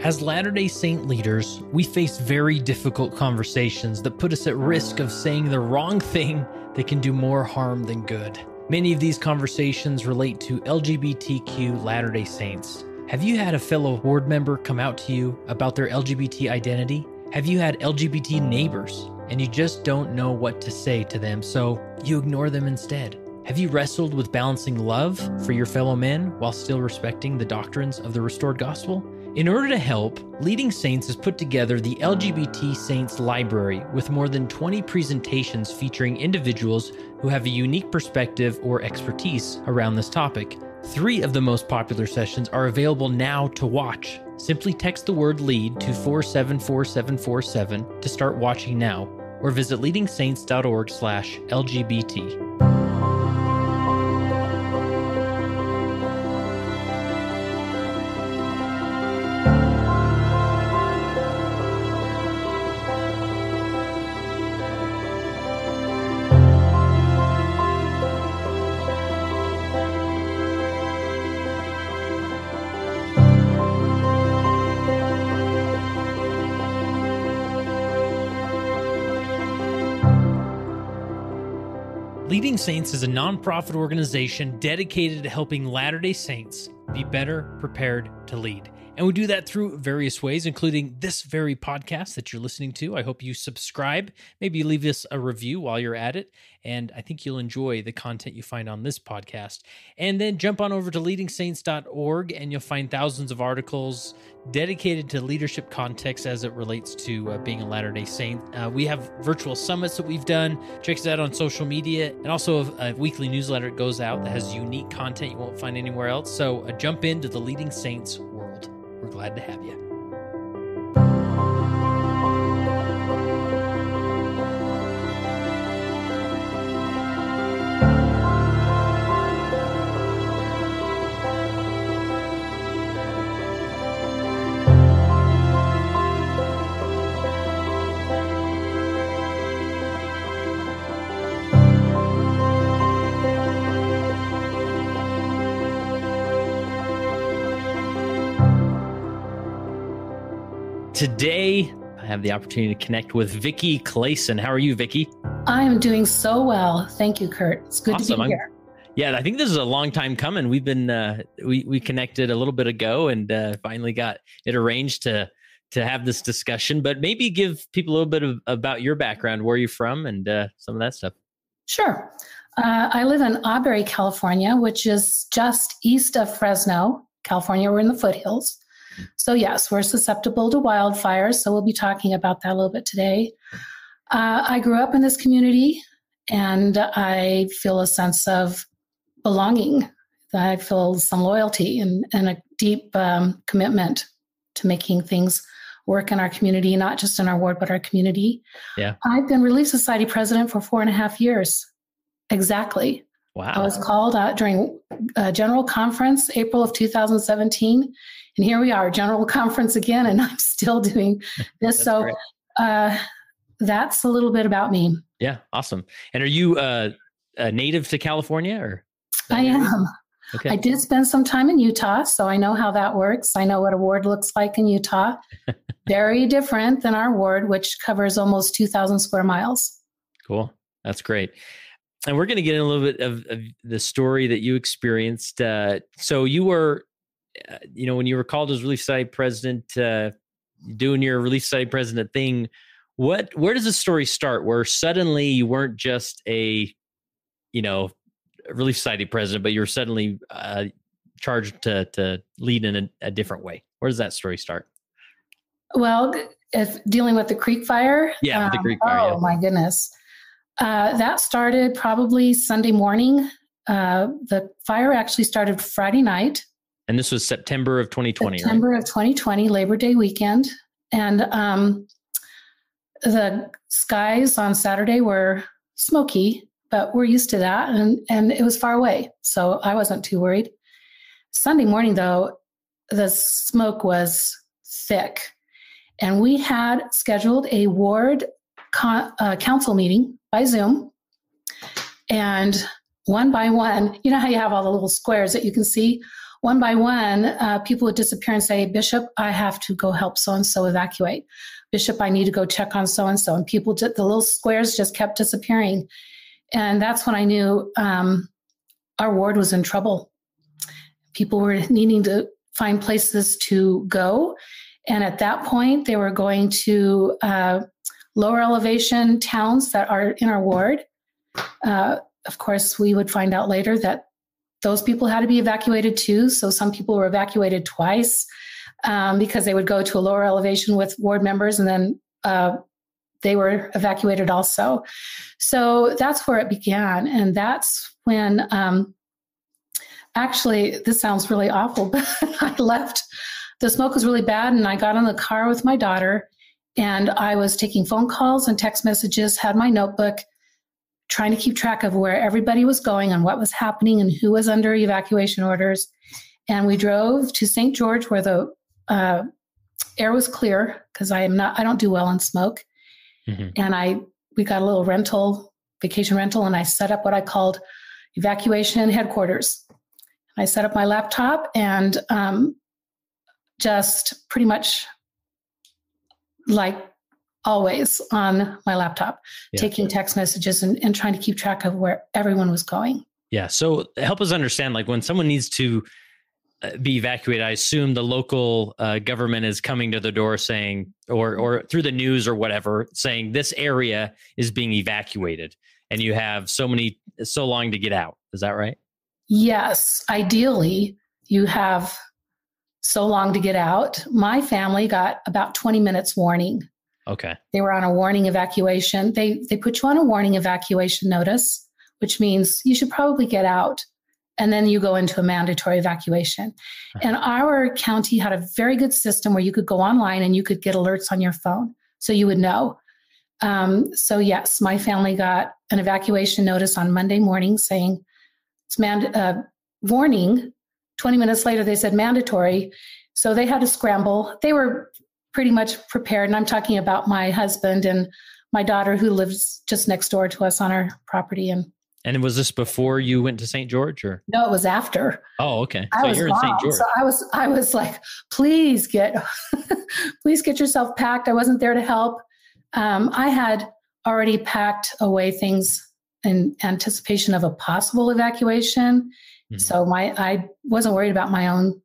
As Latter-day Saint leaders, we face very difficult conversations that put us at risk of saying the wrong thing that can do more harm than good. Many of these conversations relate to LGBTQ Latter-day Saints. Have you had a fellow ward member come out to you about their LGBT identity? Have you had LGBT neighbors and you just don't know what to say to them, so you ignore them instead? Have you wrestled with balancing love for your fellow men while still respecting the doctrines of the restored gospel? In order to help, Leading Saints has put together the LGBT Saints Library with more than 20 presentations featuring individuals who have a unique perspective or expertise around this topic. 3 of the most popular sessions are available now to watch. Simply text the word LEAD to 474747 to start watching now, or visit leadingsaints.org/LGBT. Leading Saints is a nonprofit organization dedicated to helping Latter-day Saints be better prepared to lead. And we do that through various ways, including this very podcast that you're listening to. I hope you subscribe. Maybe leave us a review while you're at it. And I think you'll enjoy the content you find on this podcast. And then jump on over to leadingsaints.org and you'll find thousands of articles dedicated to leadership context as it relates to being a Latter-day Saint. We have virtual summits that we've done. Check us out on social media, and also a weekly newsletter that goes out that has unique content you won't find anywhere else. So jump into the Leading Saints world. We're glad to have you. Today, I have the opportunity to connect with Vicki Clason. How are you, Vicki? I am doing so well. Thank you, Kurt. It's good to be here. Yeah, I think this is a long time coming. We've been we connected a little bit ago and finally got it arranged to have this discussion. But maybe give people a little bit about your background, where you're from, and some of that stuff. Sure. I live in Auberry, California, which is just east of Fresno, California. We're in the foothills. So yes, we're susceptible to wildfires. So we'll be talking about that a little bit today. I grew up in this community and I feel a sense of belonging. I feel some loyalty and a deep commitment to making things work in our community, not just in our ward, but our community. Yeah. I've been Relief Society president for 4.5 years. Exactly. Wow. I was called during a general conference, April of 2017. And here we are, general conference again, and I'm still doing this. So that's a little bit about me. Yeah, awesome. And are you a native to California? Or I am. Okay. I did spend some time in Utah, so I know how that works. I know what a ward looks like in Utah. Very different than our ward, which covers almost 2,000 square miles. Cool. That's great. And we're going to get in a little bit of the story that you experienced. So you were, when you were called as Relief Society president, doing your Relief Society president thing, where does the story start? Where suddenly you weren't just a Relief Society president, but you were suddenly charged to lead in a different way. Where does that story start? Well, if dealing with the Creek Fire. Yeah, the Creek Fire. Oh, my goodness. That started probably Sunday morning. The fire actually started Friday night. And this was September of 2020, September of 2020, Labor Day weekend. And the skies on Saturday were smoky, but we're used to that. And it was far away, so I wasn't too worried. Sunday morning, though, the smoke was thick. And we had scheduled a ward council meeting by Zoom. And one by one, you know how you have all the little squares that you can see? one by one, people would disappear and say, Bishop, I have to go help so-and-so evacuate. Bishop, I need to go check on so-and-so. And people, the little squares just kept disappearing. And that's when I knew our ward was in trouble. People were needing to find places to go. And at that point, they were going to lower elevation towns that are in our ward. Of course, we would find out later that those people had to be evacuated too. So some people were evacuated twice because they would go to a lower elevation with ward members, and then they were evacuated also. So that's where it began. And that's when, actually, this sounds really awful, but I left. The smoke was really bad, and I got in the car with my daughter, and I was taking phone calls and text messages, had my notebook, trying to keep track of where everybody was going and what was happening and who was under evacuation orders. And we drove to St. George, where the air was clear, because I don't do well in smoke. Mm-hmm. And we got a little vacation rental, and I set up what I called evacuation headquarters. I set up my laptop and just pretty much like always on my laptop, taking text messages and trying to keep track of where everyone was going. Yeah. So help us understand, like when someone needs to be evacuated, I assume the local government is coming to the door saying, or through the news or whatever, saying this area is being evacuated and you have so long to get out. Is that right? Yes. Ideally, you have so long to get out. My family got about 20 minutes warning. Okay. They were on a warning evacuation. They put you on a warning evacuation notice, which means you should probably get out. And then you go into a mandatory evacuation. And our county had a very good system where you could go online and you could get alerts on your phone, so you would know. So yes, my family got an evacuation notice on Monday morning saying it's warning. 20 minutes later, they said mandatory. So they had to scramble. They were pretty much prepared. And I'm talking about my husband and my daughter, who lives just next door to us on our property. And was this before you went to St. George, or? No, it was after. Oh, okay. So you're in St. George. So I was like, please get yourself packed. I wasn't there to help. I had already packed away things in anticipation of a possible evacuation. Mm-hmm. So I wasn't worried about my own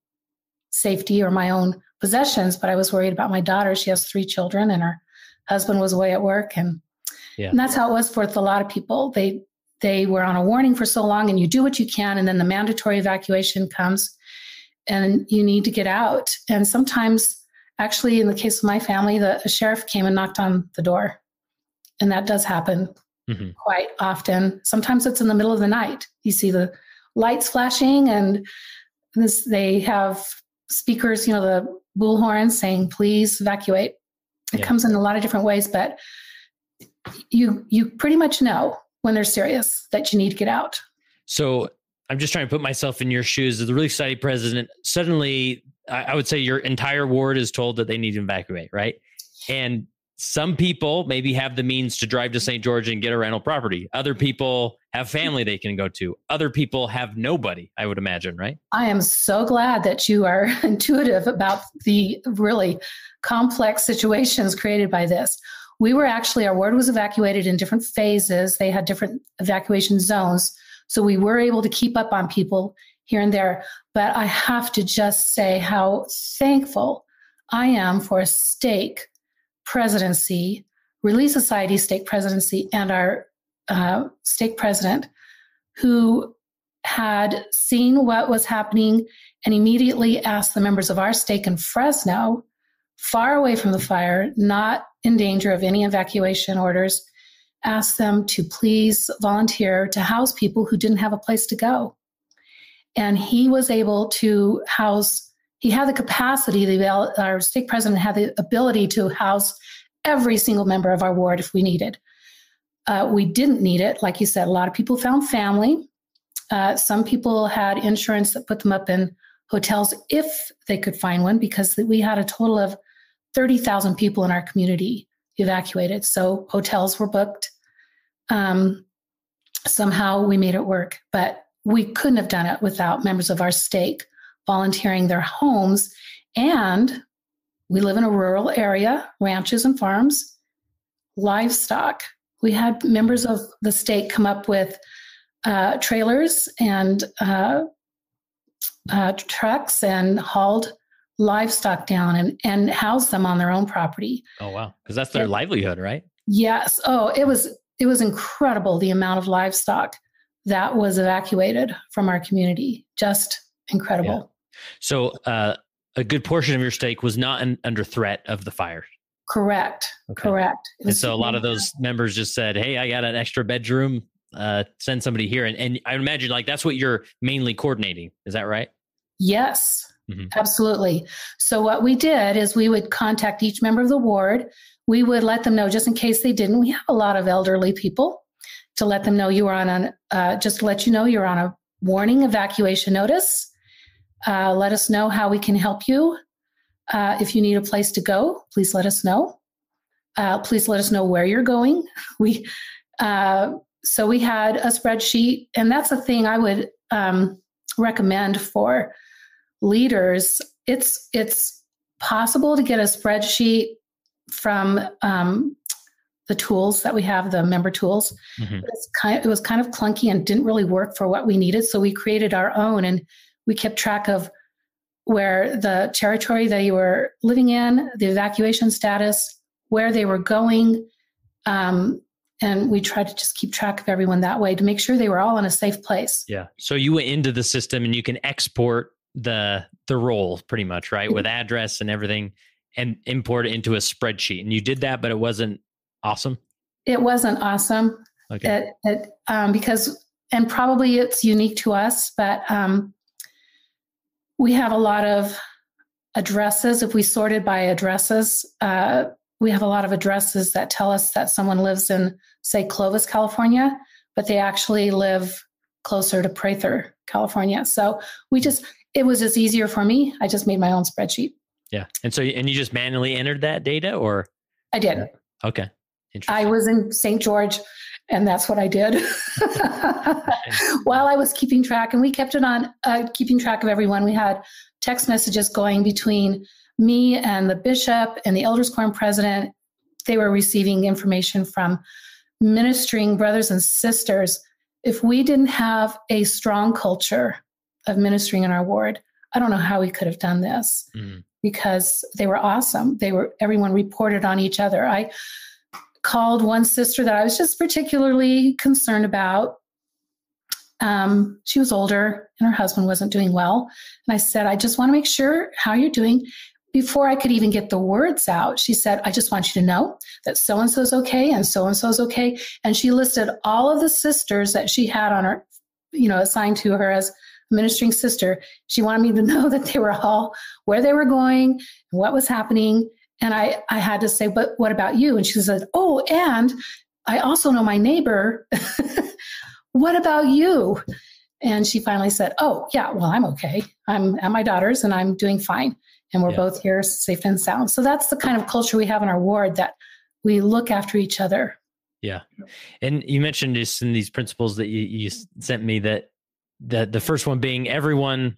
safety or my own possessions, but I was worried about my daughter. She has 3 children, and her husband was away at work. And that's how it was for a lot of people. They were on a warning for so long, and you do what you can, and then the mandatory evacuation comes and you need to get out. And sometimes, actually, in the case of my family, the sheriff came and knocked on the door. And that does happen quite often. Sometimes it's in the middle of the night. You see the lights flashing, and they have speakers, the bullhorn saying, please evacuate. It comes in a lot of different ways, but you pretty much know when they're serious that you need to get out. So I'm just trying to put myself in your shoes. As the really excited president, suddenly I would say your entire ward is told that they need to evacuate, right? And some people maybe have the means to drive to St. George and get a rental property. Other people have family they can go to. Other people have nobody, I would imagine, right? I am so glad that you are intuitive about the really complex situations created by this. Our ward was evacuated in different phases. They had different evacuation zones. So we were able to keep up on people here and there. But I have to just say how thankful I am for a stake presidency, Relief Society stake presidency, and our stake president, who had seen what was happening and immediately asked the members of our stake in Fresno, far away from the fire, not in danger of any evacuation orders, asked them to please volunteer to house people who didn't have a place to go. And he was able to he had the capacity, our stake president had the ability to house every single member of our ward if we needed. We didn't need it. Like you said, a lot of people found family. Some people had insurance that put them up in hotels if they could find one, because we had a total of 30,000 people in our community evacuated. So hotels were booked. Somehow we made it work, but we couldn't have done it without members of our stake volunteering their homes. And we live in a rural area, ranches and farms, livestock. We had members of the state come up with trailers and trucks and hauled livestock down and housed them on their own property. Oh, wow. Because that's their livelihood, right? Yes. Oh, it was incredible, the amount of livestock that was evacuated from our community. Just incredible. Yeah. So a good portion of your stake was not under threat of the fire. Correct. Okay. Correct. And so a lot of those members just said, hey, I got an extra bedroom, send somebody here. And I imagine like that's what you're mainly coordinating. Is that right? Yes, absolutely. So what we did is we would contact each member of the ward. We would let them know, just in case they didn't. We have a lot of elderly people, to let them know you were on just to let you know you're on a warning evacuation notice. Let us know how we can help you. If you need a place to go, please let us know. Please let us know where you're going. So we had a spreadsheet, and that's a thing I would recommend for leaders. It's possible to get a spreadsheet from the tools that we have, the member tools. But it was kind of clunky and didn't really work for what we needed. So we created our own, and we kept track of where the territory they were living in, the evacuation status, where they were going. And we tried to just keep track of everyone that way to make sure they were all in a safe place. Yeah. So you went into the system and you can export the role pretty much, right? With address and everything, and import it into a spreadsheet. And you did that, but it wasn't awesome. It wasn't awesome. Okay. Because, and probably it's unique to us, but we have a lot of addresses. If we sorted by addresses, we have a lot of addresses that tell us that someone lives in, say, Clovis, California, but they actually live closer to Prather, California. So it was just easier for me. I just made my own spreadsheet. Yeah. And you just manually entered that data, or? I did. Okay. I was in St. George, and that's what I did while I was keeping track. And we kept it on keeping track of everyone. We had text messages going between me and the bishop and the elders quorum president. They were receiving information from ministering brothers and sisters. If we didn't have a strong culture of ministering in our ward, I don't know how we could have done this, because they were awesome. Everyone reported on each other. I called one sister that I was just particularly concerned about. She was older and her husband wasn't doing well. And I said, I just want to make sure how you're doing. Before I could even get the words out, she said, I just want you to know that so-and-so is okay and so-and-so is okay. And she listed all of the sisters that she had on her, assigned to her as a ministering sister. She wanted me to know that they were all where they were going and what was happening. And I had to say, but what about you? And she said, oh, and I also know my neighbor. What about you? And she finally said, oh, yeah, well, I'm okay. I'm at my daughter's and I'm doing fine. And we're both here safe and sound. So that's the kind of culture we have in our ward, that we look after each other. Yeah. And you mentioned just in these principles that you sent me, that the first one being everyone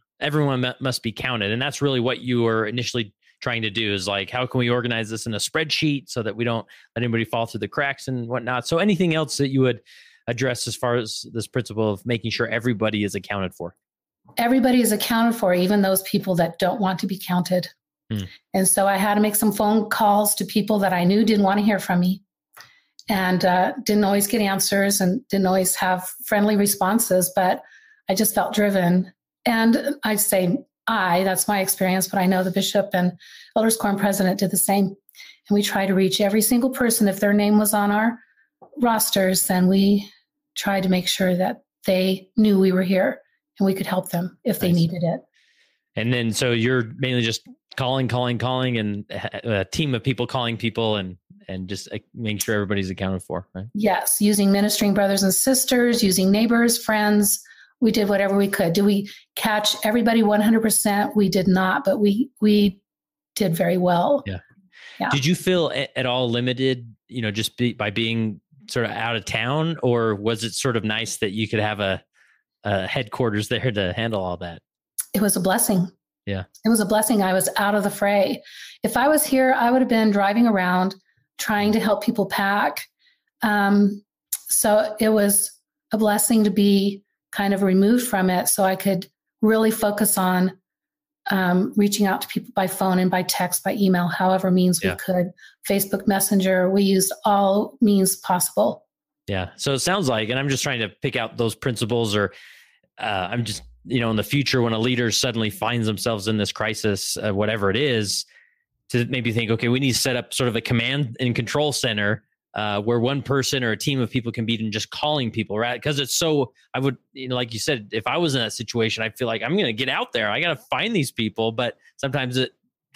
must be counted. And that's really what you were initially trying to do, is like, how can we organize this in a spreadsheet so that we don't let anybody fall through the cracks and whatnot? So anything else that you would address as far as this principle of making sure everybody is accounted for? Everybody is accounted for, even those people that don't want to be counted. And so I had to make some phone calls to people that I knew didn't want to hear from me, and didn't always get answers and didn't always have friendly responses, but I just felt driven. And I'd say that's my experience, but I know the bishop and elders quorum president did the same. And we try to reach every single person. If their name was on our rosters, then we tried to make sure that they knew we were here and we could help them if they needed it. And then, so you're mainly just calling, and a team of people calling people and just making sure everybody's accounted for, right? Yes. Using ministering brothers and sisters, using neighbors, friends. We did whatever we could. Do we catch everybody 100%? We did not, but we did very well. Yeah. Did you feel at all limited, just by being sort of out of town, or was it sort of nice that you could have a headquarters there to handle all that? It was a blessing. Yeah. It was a blessing I was out of the fray. If I was here, I would have been driving around trying to help people pack. So it was a blessing to be kind of removed from it so I could really focus on reaching out to people by phone and by text, by email, however means we could. Facebook Messenger, we used all means possible. Yeah. So it sounds like, and I'm just trying to pick out those principles, or I'm just, in the future when a leader suddenly finds themselves in this crisis, whatever it is, to maybe think, okay, we need to set up sort of a command and control center where one person or a team of people can be just calling people, right? Because it's so, I would, like you said, if I was in that situation, I feel like I'm going to get out there. I got to find these people. But sometimes to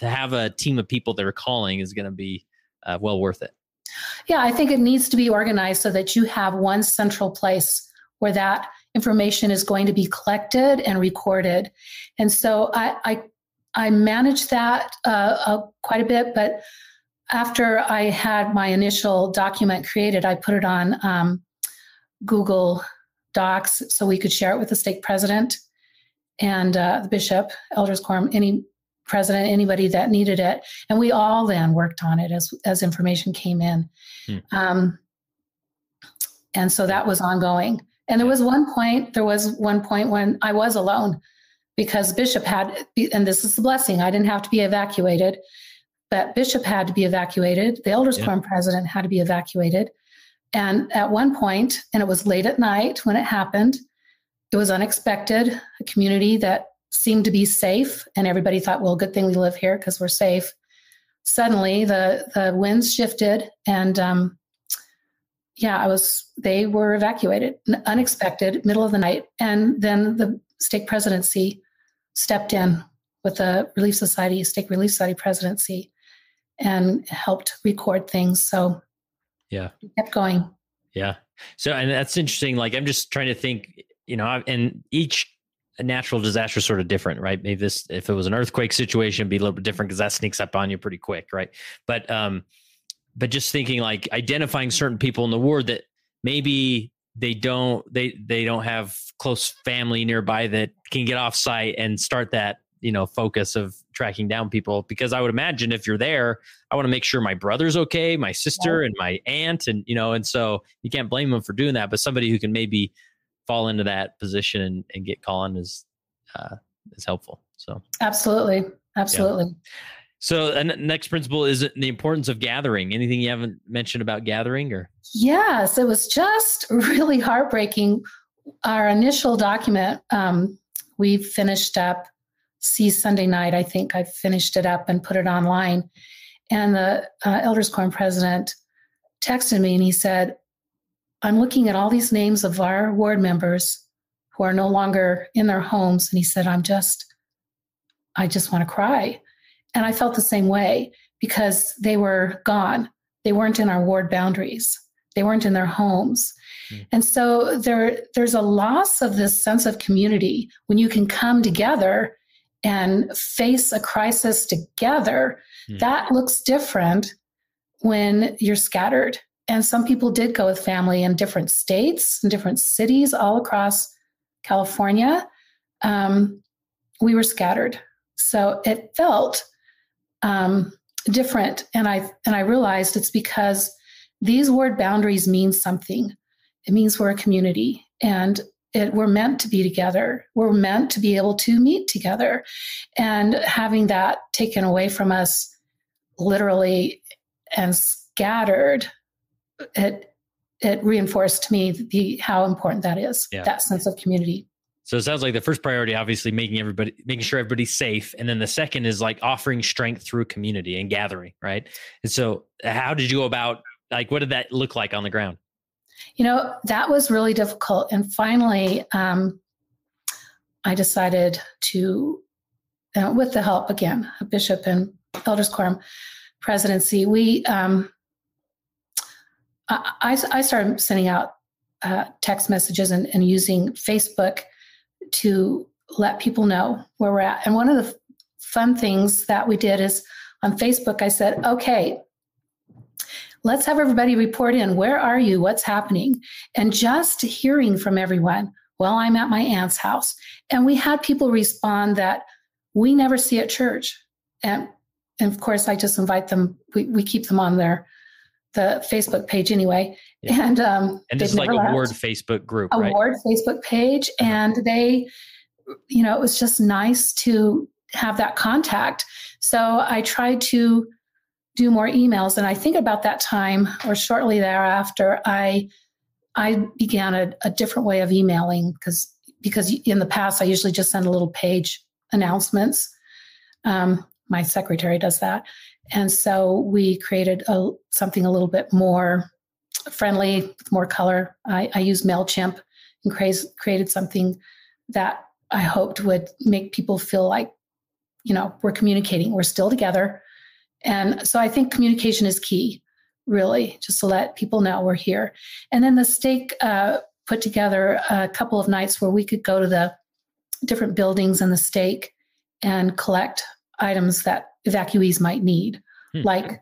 have a team of people that are calling is going to be well worth it. Yeah, I think it needs to be organized so that you have one central place where that information is going to be collected and recorded. And so I managed that quite a bit, but after I had my initial document created, I put it on Google Docs so we could share it with the stake president and the bishop, elders quorum, any president, anybody that needed it. And we all then worked on it as information came in. And so that was ongoing. And there was one point when I was alone because Bishop had, and this is the blessing, I didn't have to be evacuated, but Bishop had to be evacuated. The elders quorum president had to be evacuated. And at one point, and it was late at night when it happened, it was unexpected, a community that seemed to be safe. And everybody thought, well, good thing we live here because we're safe. Suddenly the winds shifted and they were evacuated, unexpected, middle of the night. And then the stake presidency stepped in with the stake relief society presidency and helped record things. So it kept going. Yeah. So, and that's interesting. Like, I'm just trying to think, and each natural disaster is sort of different, right? Maybe if it was an earthquake situation, it'd be a little bit different because that sneaks up on you pretty quick. Right. But just thinking like identifying certain people in the ward that maybe they don't have close family nearby that can get off site and start that, focus of tracking down people. Because I would imagine if you're there, I want to make sure my brother's okay, my sister and my aunt, and, and so you can't blame them for doing that, but somebody who can maybe fall into that position and get calling is helpful. So absolutely. Yeah. So next principle is the importance of gathering. Anything you haven't mentioned about gathering or? Yes, it was just really heartbreaking. Our initial document, we finished up Sunday night. I think I finished it up and put it online. And the elders quorum president texted me and he said, I'm looking at all these names of our ward members who are no longer in their homes. And he said, I just want to cry. And I felt the same way because they were gone. They weren't in our ward boundaries. They weren't in their homes. And so there's a loss of this sense of community when you can come together and face a crisis together. That looks different when you're scattered. And some people did go with family in different states and different cities all across California. We were scattered. So it felt different. And I realized it's because these word boundaries mean something. It means we're a community and we're meant to be together. We're meant to be able to meet together. And having that taken away from us literally and scattered, it reinforced to me how important that is, that sense of community. So it sounds like the first priority, obviously, making sure everybody's safe. And then the second is like offering strength through community and gathering, right? And so how did you go about, like, what did that look like on the ground? That was really difficult. And finally, I decided to, with the help, again, of Bishop and Elders Quorum presidency, I started sending out text messages and using Facebook to let people know where we're at. And one of the fun things that we did is on Facebook, I said, okay, let's have everybody report in. Where are you? What's happening? And just hearing from everyone, well, I'm at my aunt's house. And we had people respond that we never see at church. And of course, I just invite them. We keep them on the Facebook page anyway. Yeah. And this is like a Ward Facebook group, right? A Ward Facebook page. And they, it was just nice to have that contact. So I tried to do more emails. And I think about that time or shortly thereafter, I began a different way of emailing because in the past, I usually just send a little page announcements. My secretary does that. And so we created something a little bit more friendly, with more color. I used MailChimp and created something that I hoped would make people feel like, we're communicating, we're still together. And so I think communication is key, really, just to let people know we're here. And then the stake put together a couple of nights where we could go to the different buildings in the stake and collect items that evacuees might need. Like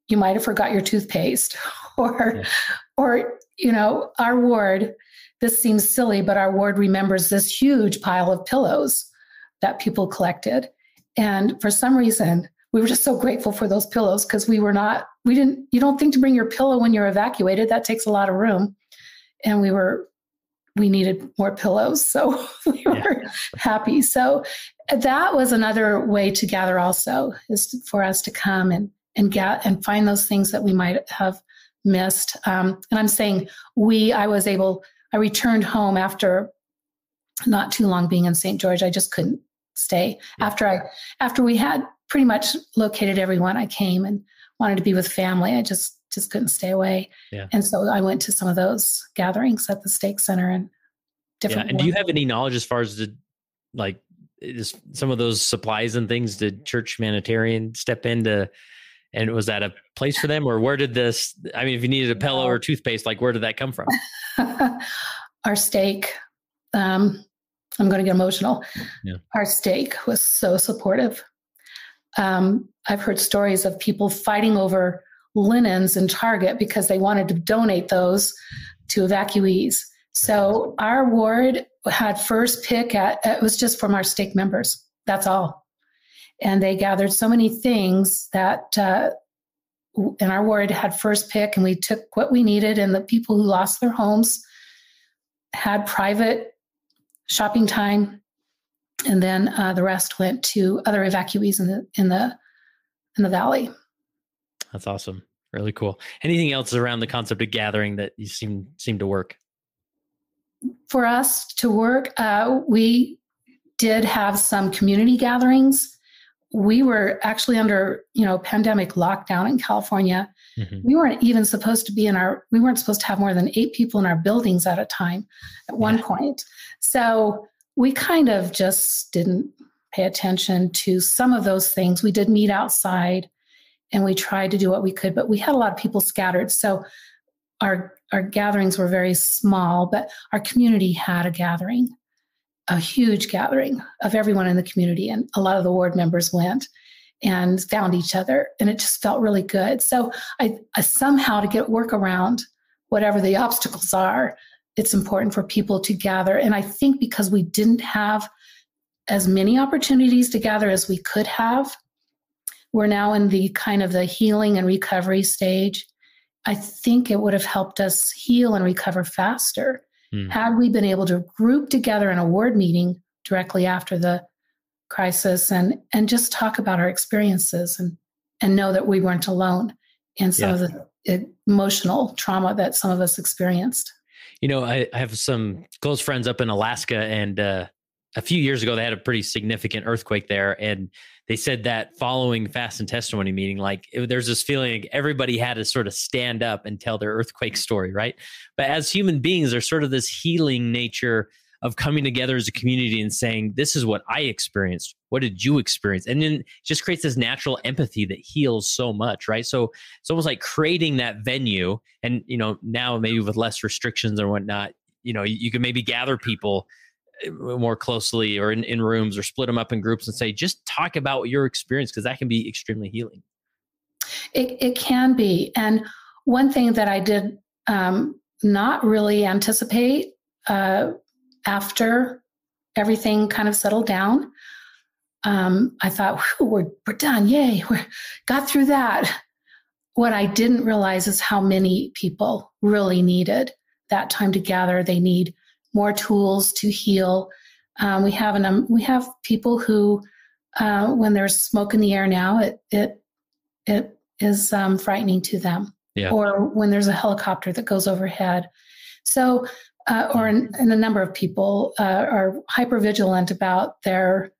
you might have forgot your toothpaste or our ward, this seems silly, but our ward remembers this huge pile of pillows that people collected. And for some reason, we were just so grateful for those pillows because you don't think to bring your pillow when you're evacuated. That takes a lot of room. And we needed more pillows. So we were happy. So that was another way to gather also, is for us to come and find those things that we might have missed. And I'm saying I returned home after not too long being in St. George. I just couldn't stay. After we had pretty much located everyone, I came and wanted to be with family. I just couldn't stay away. Yeah. And so I went to some of those gatherings at the Stake Center and different. And do you have any knowledge as far as some of those supplies and things? Did Church Humanitarian step into, and was that a place for them, or where did this? I mean, if you needed a pillow or toothpaste, where did that come from? Our stake. I'm going to get emotional. Yeah. Our stake was so supportive. I've heard stories of people fighting over linens in Target because they wanted to donate those to evacuees. So our ward had first pick it was just from our stake members. That's all. And they gathered so many things that, and our ward had first pick, and we took what we needed, and the people who lost their homes had private shopping time. And then the rest went to other evacuees in the valley. That's awesome. Really cool. Anything else around the concept of gathering that you seem to work? For us to work, we did have some community gatherings. We were actually under, pandemic lockdown in California. Mm-hmm. We weren't even supposed to we weren't supposed to have more than 8 people in our buildings at a time at one point. So we kind of just didn't pay attention to some of those things. We did meet outside and we tried to do what we could, but we had a lot of people scattered. So our gatherings were very small, but our community had a gathering, a huge gathering of everyone in the community. And a lot of the ward members went and found each other, and it just felt really good. So I somehow, to work around whatever the obstacles are, it's important for people to gather. And I think because we didn't have as many opportunities to gather as we could have, we're now in the kind of the healing and recovery stage. I think it would have helped us heal and recover faster had we been able to group together in a ward meeting directly after the crisis and just talk about our experiences and know that we weren't alone in some of the emotional trauma that some of us experienced. I have some close friends up in Alaska, and a few years ago, they had a pretty significant earthquake there. And they said that following fast and testimony meeting, there's this feeling everybody had to sort of stand up and tell their earthquake story, right? But as human beings, there's sort of this healing nature of coming together as a community and saying, this is what I experienced. What did you experience? And then it just creates this natural empathy that heals so much, right? So it's almost like creating that venue. And, now maybe with less restrictions or whatnot, you can maybe gather people more closely or in rooms, or split them up in groups and say, just talk about your experience, because that can be extremely healing. It can be. And one thing that I did not really anticipate after everything kind of settled down I thought, we're done. Yay. We got through that. What I didn't realize is how many people really needed that time to gather. They need more tools to heal. We have people who, when there's smoke in the air now, it is frightening to them. Yeah. Or when there's a helicopter that goes overhead. So, and a number of people are hypervigilant about their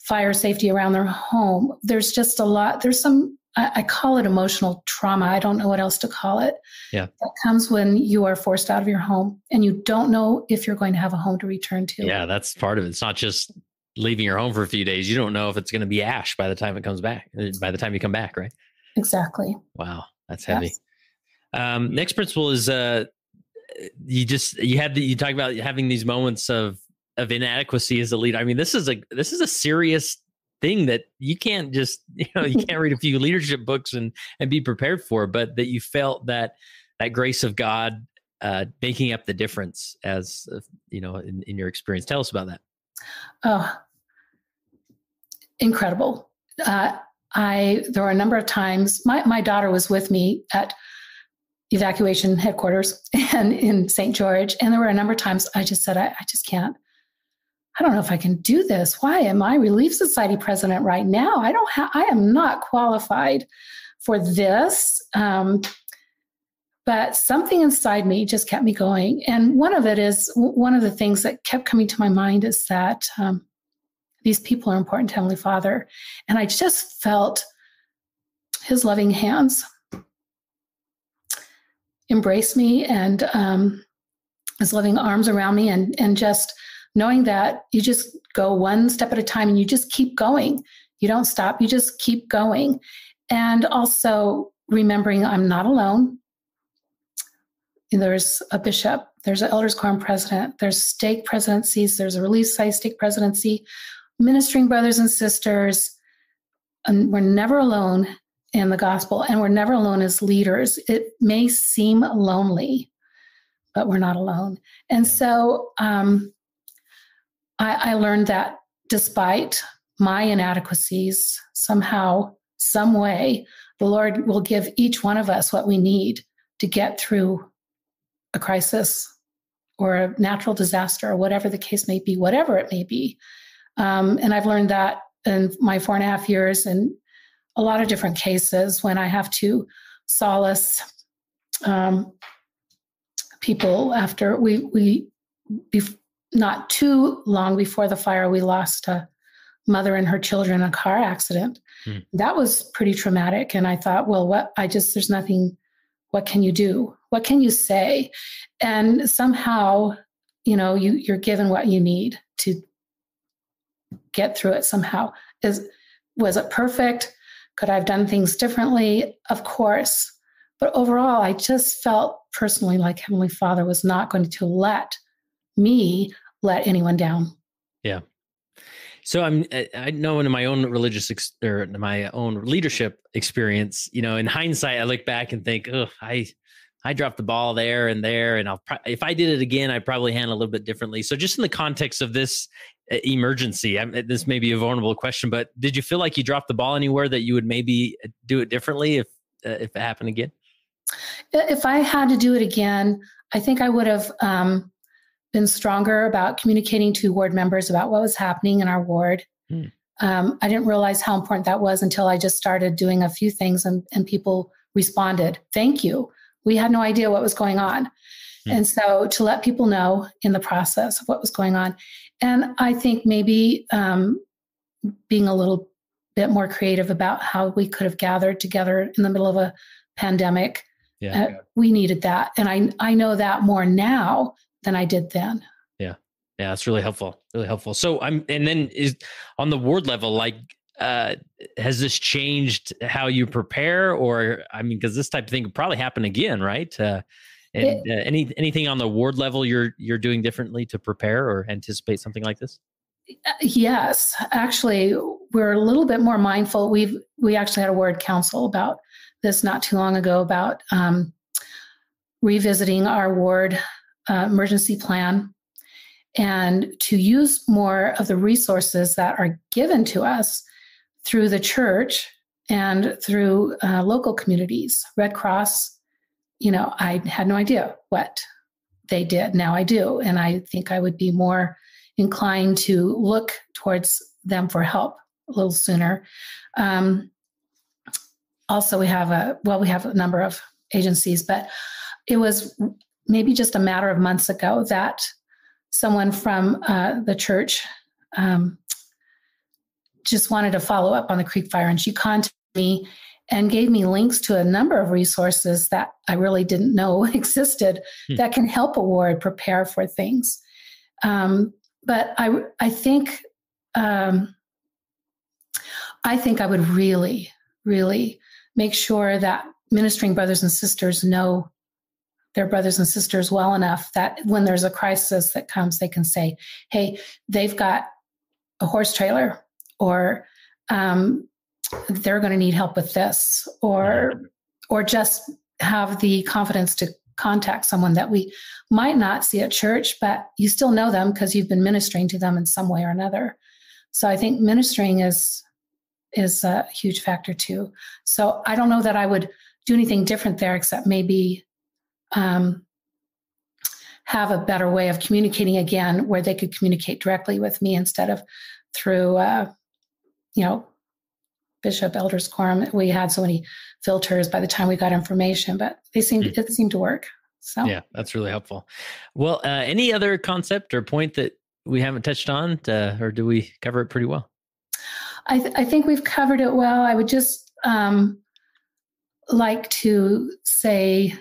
fire safety around their home. There's just a lot. There's some, I call it emotional trauma. I don't know what else to call it. Yeah. That comes when you are forced out of your home and you don't know if you're going to have a home to return to. Yeah, that's part of it. It's not just leaving your home for a few days. You don't know if it's going to be ash by the time it comes back, by the time you come back, right? Exactly. Wow, that's heavy. Yes. Next principle is you talk about having these moments of inadequacy as a leader. I mean, this is a serious thing that you can't just, you can't read a few leadership books and be prepared for, but that you felt that grace of God making up the difference as, in your experience. Tell us about that. Oh, incredible. There were a number of times, my daughter was with me at evacuation headquarters and in St. George. And there were a number of times I just said, I just can't. I don't know if I can do this. Why am I Relief Society president right now? I am not qualified for this. But something inside me just kept me going. And one of the things that kept coming to my mind is that these people are important to Heavenly Father. And I just felt his loving hands embrace me and his loving arms around me and just knowing that you just go one step at a time and you just keep going. You don't stop, you just keep going. And also remembering I'm not alone. There's a bishop, there's an elders quorum president, there's stake presidencies, there's a Relief Society stake presidency, ministering brothers and sisters, and we're never alone in the gospel, and we're never alone as leaders. It may seem lonely, but we're not alone. And so I learned that despite my inadequacies, somehow, some way, the Lord will give each one of us what we need to get through a crisis or a natural disaster or whatever the case may be, whatever it may be. And I've learned that in my 4.5 years in a lot of different cases when I have to solace people after not too long before the fire, we lost a mother and her children in a car accident. That was pretty traumatic. And I thought, well, there's nothing, what can you do? What can you say? And somehow, you're given what you need to get through it somehow. Was it perfect? Could I have done things differently? Of course. But overall, I just felt personally like Heavenly Father was not going to let anyone down. Yeah. So I know in my own my own leadership experience, in hindsight, I look back and think, oh, I dropped the ball there, and if I did it again, I'd probably handle it a little bit differently. So just in the context of this emergency, this may be a vulnerable question, but did you feel like you dropped the ball anywhere that you would maybe do it differently if it happened again? If I had to do it again, I think I would have been stronger about communicating to ward members about what was happening in our ward. I didn't realize how important that was until I just started doing a few things and people responded, "Thank you. We had no idea what was going on." And so to let people know in the process of what was going on. And I think maybe being a little bit more creative about how we could have gathered together in the middle of a pandemic. We needed that. And I know that more now than I did then. Yeah, that's really helpful. Really helpful. So and then is on the ward level, has this changed how you prepare, or because this type of thing could probably happen again, right? Anything on the ward level you're doing differently to prepare or anticipate something like this? Yes, actually, we're a little bit more mindful. We actually had a ward council about this not too long ago about revisiting our ward emergency plan. and to use more of the resources that are given to us through the church and through local communities. Red Cross, I had no idea what they did. Now I do. And I think I would be more inclined to look towards them for help a little sooner. Also, we have a number of agencies, but it was maybe just a matter of months ago that someone from the church just wanted to follow up on the Creek Fire, and she contacted me and gave me links to a number of resources that I really didn't know existed that can help a ward prepare for things. But I think I would really, really make sure that ministering brothers and sisters know their brothers and sisters well enough that when there's a crisis that comes, they can say, hey, they've got a horse trailer, or they're going to need help with this, or just have the confidence to contact someone that we might not see at church, but you still know them because you've been ministering to them in some way or another. So I think ministering is a huge factor too. So I don't know that I would do anything different there, except maybe have a better way of communicating again, where they could communicate directly with me instead of through, Bishop Elders Quorum. We had so many filters by the time we got information, but it seemed to work. So yeah, that's really helpful. Well, any other concept or point that we haven't touched on, or do we cover it pretty well? I think we've covered it well. I would just like to say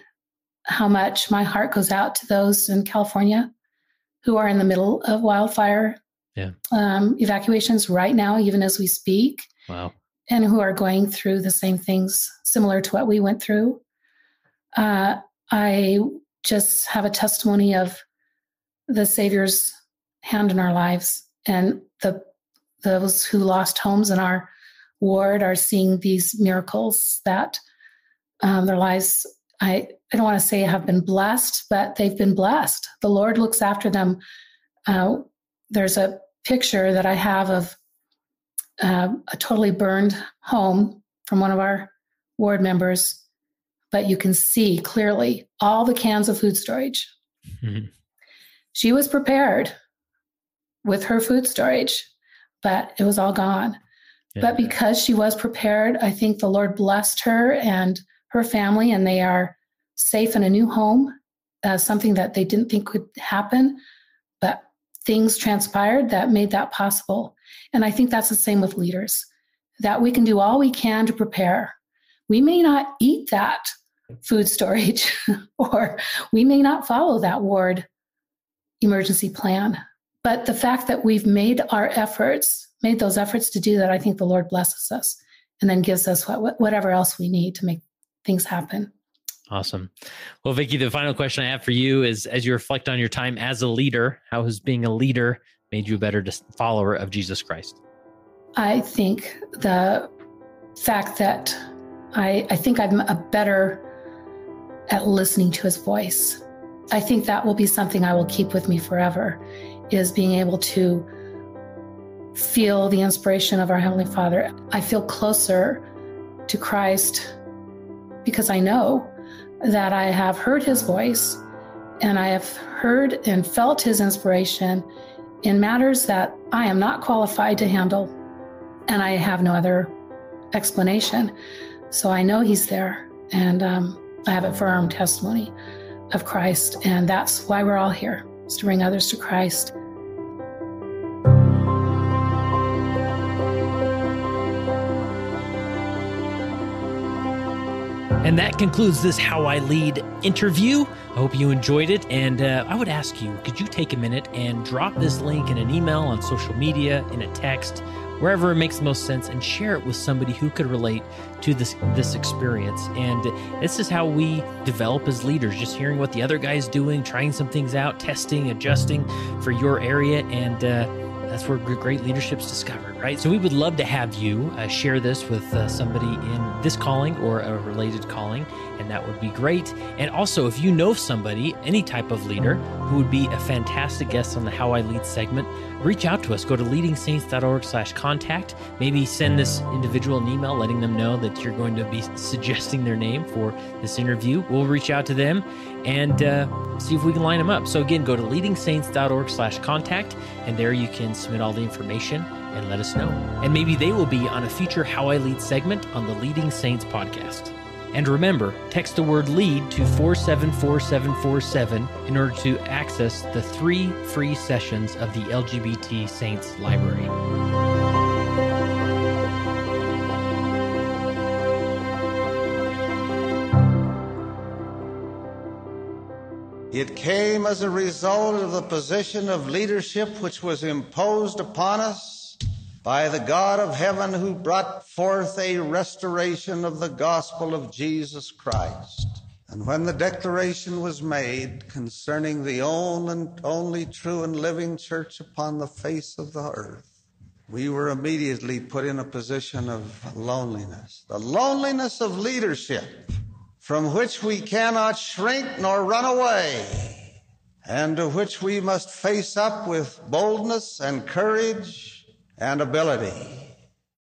how much my heart goes out to those in California who are in the middle of wildfire evacuations right now, even as we speak. Wow. And who are going through the same things similar to what we went through. I just have a testimony of the Savior's hand in our lives, and those who lost homes in our ward are seeing these miracles that their lives, I don't want to say have been blessed, but they've been blessed. The Lord looks after them. There's a picture that I have of a totally burned home from one of our ward members, but you can see clearly all the cans of food storage. Mm-hmm. She was prepared with her food storage, but it was all gone. Yeah. But because she was prepared, I think the Lord blessed her and her family, and they are safe in a new home, something that they didn't think could happen, but things transpired that made that possible. And I think that's the same with leaders, that we can do all we can to prepare. We may not eat that food storage, or we may not follow that ward emergency plan. But the fact that we've made those efforts to do that, I think the Lord blesses us and then gives us whatever else we need to make things happen. Awesome. Well, Vicki, the final question I have for you is, as you reflect on your time as a leader, how has being a leader made you a better follower of Jesus Christ? I think the fact that I think I'm a better at listening to his voice. I think that will be something I will keep with me forever, is being able to feel the inspiration of our Heavenly Father. I feel closer to Christ because I know that I have heard his voice, and I have heard and felt his inspiration in matters that I am not qualified to handle, and I have no other explanation. So I know he's there, and I have a firm testimony of Christ, and that's why we're all here, is to bring others to Christ. And that concludes this How I Lead interview. I hope you enjoyed it. And I would ask you, could you take a minute and drop this link in an email, on social media, in a text, wherever it makes the most sense, and share it with somebody who could relate to this experience. And this is how we develop as leaders, just hearing what the other guy's doing, trying some things out, testing, adjusting for your area. And That's where great leadership's discovered, right? So we would love to have you share this with somebody in this calling or a related calling, and that would be great. And also, if you know somebody, any type of leader, who would be a fantastic guest on the How I Lead segment, reach out to us. Go to leadingsaints.org/contact. Maybe send this individual an email letting them know that you're going to be suggesting their name for this interview. We'll reach out to them and see if we can line them up. So again, go to leadingsaints.org/contact, and there you can submit all the information and let us know. And maybe they will be on a future How I Lead segment on the Leading Saints podcast. And remember, text the word LEAD to 474747 in order to access the 3 free sessions of the LGBT Saints Library. It came as a result of the position of leadership which was imposed upon us by the God of heaven, who brought forth a restoration of the gospel of Jesus Christ. And when the declaration was made concerning the only true and living church upon the face of the earth, we were immediately put in a position of loneliness, the loneliness of leadership, from which we cannot shrink nor run away, and to which we must face up with boldness and courage and ability.